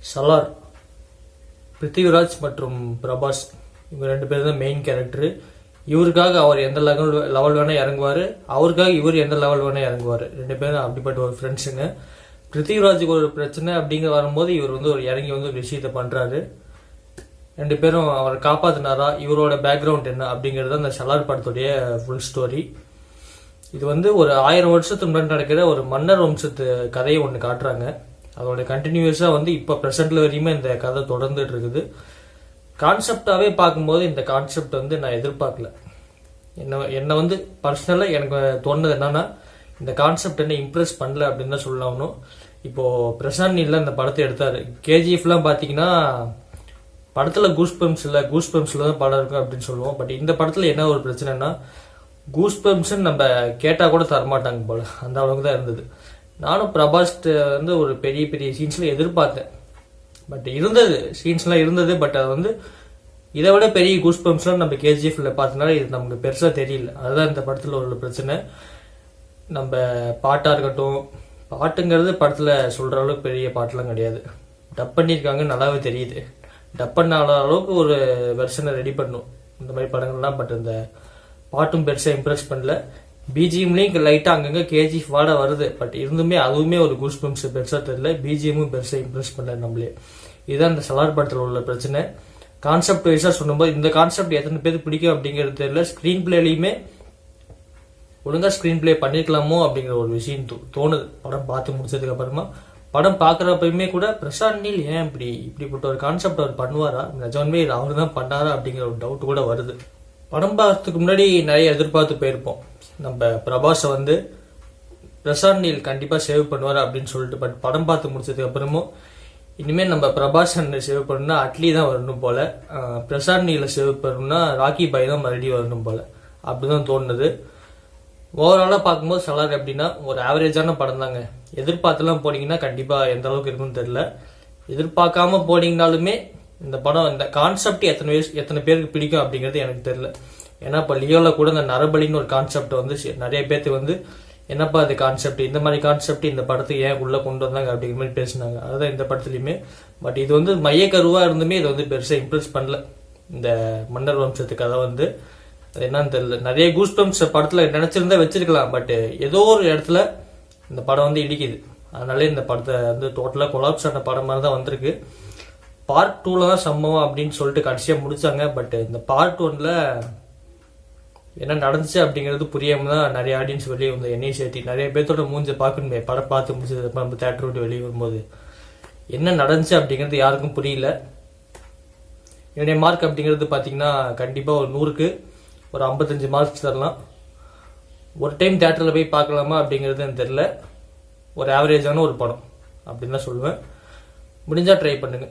சலார், பிருத்திவிராஜ் மற்றும் பிரபாஸ் இவங்க 2 பேர் தான் மெயின் கேரக்டர். இவருக்காக அவர் எந்த லெவல் வேணா இறங்குவாரு, அவருக்காக இவர் எந்த லெவல் வேணா இறங்குவாரு. 2 பேரும் அப்படிப்பட்ட ஒரு ஃப்ரெண்ட்ஸுங்க. பிருத்திவிராஜுக்கு ஒரு பிரச்சனை அப்படிங்கிற வரும்போது இவர் ஒரு இறங்கி ஒரு விஷயத்த பண்றாரு. 2 பேரும் அவரை காப்பாத்தினாரா, இவரோட பேக்ரவுண்ட் என்ன அப்படிங்கிறது அந்த சலார் படத்துடைய ஃபுல் ஸ்டோரி. இது ஒரு 1000 வருஷத்துக்கு முன்னாடி நடக்கிற ஒரு மன்னர் வம்சத்து கதையை ஒன்று காட்டுறாங்க. அதோட கண்டினியூஸா இப்போ பிரசன்ட்ல வரையுமே இந்த கதை தொடர்ந்துட்டு இருக்குது. கான்செப்டாவே பார்க்கும்போது இந்த கான்செப்ட் நான் எதிர்பார்க்கல. என்ன பர்சனலா எனக்கு தோணுது என்னன்னா, இந்த கான்செப்ட் என்ன இம்ப்ரெஸ் பண்ணல அப்படின்னு தான் சொல்லணும். இப்போ பிரசாந்த் நீல் இந்த படத்தை எடுத்தாரு. கேஜிஎஃப்லாம் பாத்தீங்கன்னா படத்துல கூஸ்பம்ஸ்ல தான் படம் இருக்கும் அப்படின்னு சொல்லுவோம். பட் இந்த படத்துல என்ன ஒரு பிரச்சனைனா, கூஸ்பம்ஸ் நம்ம கேட்டா கூட தரமாட்டாங்க போல, அந்த அளவுக்கு தான் இருந்தது. நானும் பிரபாஸ் ஒரு பெரிய பெரிய சீன்ஸ்ல எதிர்பார்த்தேன். பட் சீன்ஸ்லாம் இருந்தது. பட் அது இதை விட பெரிய கூஸ்பம்ஸ்லாம் நம்ம கேஜிஎஃப்ல பார்த்தனால இது நமக்கு பெருசா தெரியல. அதுதான் இந்த படத்துல ஒரு பிரச்சனை. நம்ம பாட்டா இருக்கட்டும், பாட்டுங்கிறது படத்துல சொல்ற அளவுக்கு பெரிய பாட்டுலாம் கிடையாது. டப் பண்ணியிருக்காங்க, நல்லாவே தெரியுது. டப் பண்ண அளவுக்கு ஒரு வெர்ஷனை ரெடி பண்ணும் இந்த மாதிரி படங்கள்லாம். பட் இந்த பாட்டும் பெருசா இம்ப்ரெஸ் பண்ணல. பிஜிஎம்லயும் லைட்டா அங்கங்க கேஜிஎஃப் வாட வருது. பட் இருந்துமே அதுவுமே ஒரு கூஸ்பம்ஸ் பெருசா தெரியல. பிஜிஎம்மும் பெருசா இம்ப்ரெஸ் பண்ணல நம்மளே. இதுதான் இந்த சலார் படத்துல உள்ள பிரச்சனை. கான்செப்ட் வைஸா சொல்லும்போது இந்த கான்செப்ட் எத்தனை பேருக்கு பிடிக்கும் அப்படிங்கிறது தெரியல. ஸ்கிரீன் பிளேலயுமே ஒழுங்கா ஸ்கிரீன் பிளே பண்ணிருக்கலாமோ அப்படிங்கிற ஒரு விஷயம் தோணுது படம் பார்த்து முடிச்சதுக்கு அப்புறமா. படம் பாக்குறப்பயுமே கூட பிரசாந்த் நீல் ஏன் இப்படிப்பட்ட ஒரு கான்செப்ட் அவர் பண்ணுவாரா, நிஜமே இது அவரு தான் பண்ணாரா அப்படிங்கிற ஒரு டவுட் கூட வருது. படம் பார்க்கறதுக்கு முன்னாடி நிறைய எதிர்பார்த்து போயிருப்போம். நம்ம பிரபாஸ பிரசாந்த் நீல் கண்டிப்பா சேவ் பண்ணுவாரு அப்படின்னு சொல்லிட்டு. பட் படம் பார்த்து முடிச்சதுக்கு அப்புறமும் இனிமேல் நம்ம பிரபாஸ் சேவ் பண்ணணும்னா அட்லி தான் வரணும் போல, பிரசாந்த் நீல சேவ் பண்ணணும்னா ராக்கி பாய் தான் மறுபடியும் வரணும் போல, அப்படிதான் தோணுது. ஓவராலா பார்க்கும்போது சலார் எப்படின்னா ஒரு ஆவரேஜான படம் தாங்க. எதிர்பார்த்துலாம் போனீங்கன்னா கண்டிப்பா எந்த அளவுக்கு இருக்குன்னு தெரியல. எதிர்பார்க்காம போனீங்கனாலுமே இந்த படம் இந்த கான்செப்ட் எத்தனை பேருக்கு பிடிக்கும் அப்படிங்கிறது எனக்கு தெரியல. ஏன்னா இப்ப லியோல கூட இந்த நரபலின்னு ஒரு கான்செப்ட் நிறைய பேருக்கு என்னப்பா அது கான்செப்ட், இந்த மாதிரி கான்செப்ட் இந்த படத்துக்கு ஏன் உள்ள கொண்டு வந்தாங்க அப்படிங்கிற மாதிரி பேசினாங்க. அதுதான் இந்த படத்துலயுமே. பட் இது மையக்கருவா இருந்துமே இது பெருசா இம்ப்ரெஸ் பண்ணல. இந்த மன்னர் வம்சத்துக்கு கதை அது என்னன்னு தெரியல. நிறைய கூஸ்பம்ஸ் படத்துல நினைச்சிருந்தா வச்சிருக்கலாம். பட் ஏதோ ஒரு இடத்துல இந்த படம் இடிக்குது. அதனால இந்த படத்தை டோட்டலா கொலாப்ஸ் ஆன படம் மாதிரி தான் வந்திருக்கு. பார்ட் 2ல தான் சம்பவம் அப்படின்னு சொல்லிட்டு கடைசியா முடிச்சாங்க. பட் இந்த பார்ட் 1ல என்ன நடந்துச்சு அப்படிங்கிறது புரியாம தான் நிறைய ஆடியன்ஸ் வெளியே என்னையும் சேர்த்தி நிறைய பேர்த்தோட மூஞ்ச பார்க்கணுமே. படம் பார்த்து முடிச்சது நம்ம தேட்டர் விட்டு வெளியே வரும்போது என்ன நடந்துச்சு அப்படிங்கிறது யாருக்கும் புரியல. என்னுடைய மார்க் அப்படிங்கிறது பாத்தீங்கன்னா கண்டிப்பா ஒரு 100க்கு ஒரு 55 மார்க்ஸ் தரலாம். ஒரு டைம் தியேட்டர்ல போய் பார்க்கலாமா அப்படிங்கிறது எனக்கு தெரியல. ஒரு ஆவரேஜான ஒரு படம் அப்படின்னு தான் சொல்லுவேன். முடிஞ்சா ட்ரை பண்ணுங்க.